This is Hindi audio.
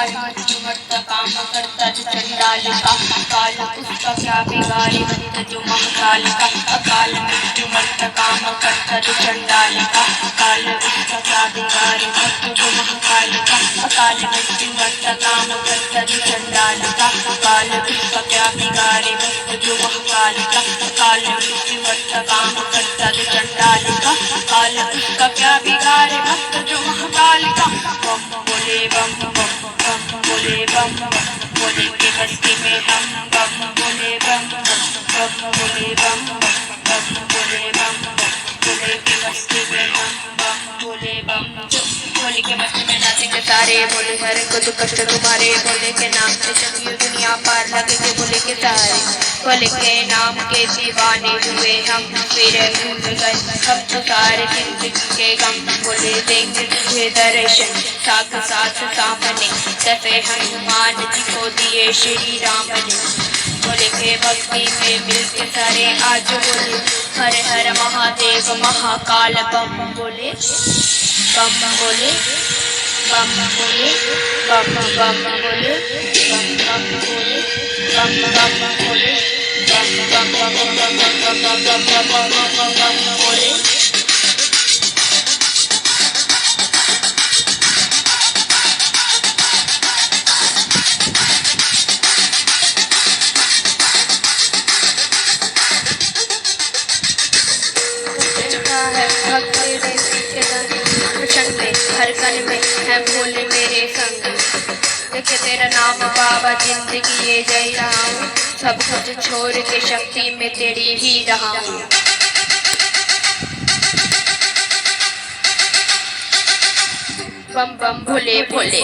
काल मृत्यु मरता काम करता जो चंडाल का, काल उसका क्या बिगाड़े भक्त जो महाकाल का। अकाल मृत्यु मरता काम करता जो चंडाल का, काल उसका क्या बिगाड़े भक्त जो महाकाल का। अकाल मृत्यु मरता काम करता जो चंडाल का, काल उसका क्या बिगाड़े भक्त जो महाकाल का। काल मृत्यु मरता काम करता जो चंडाल का, काल उसका क्या बिगाड़े भक्त जो महाकाल का। बम बोले बम बम बम बोले बम बम, बोले के बस्ती में हम बम बोले बम बम बम बोले बम बम बम बोले बम बम, बोले के बस्ती में हम बम बोले बम बम। बोले के बस्ती में नाचेंगे सारे, बोले हर को तो कष्ट तुम्हारे, बोले के नाम से चलिए दुनिया पार लगेंगे बोले के सारे। बोले के नाम के दीवाने हुए हम, फिर भूल गए हम तो सारे जिंदगी के गम। बोले देंगे तुझे दर्शन साथ साथ सामने, जैसे हनुमान जी को दिए श्री राम ने। बोले के भक्ति में मिलके सारे आज बोले हर हर महादेव महाकाल बम बोले बम बोले बम बोले बम बम बोले बम बम बोले बम बम बोले बम बम बम बम बम बम बम बम बम बोले। हर कल में है भोले मेरे संग, देखे तेरा नाम बाबा जिंदगी ये जय रहा हूँ, सब कुछ छोड़ के शक्ति में तेरी ही रहा हूँ। बम बम भोले भोले।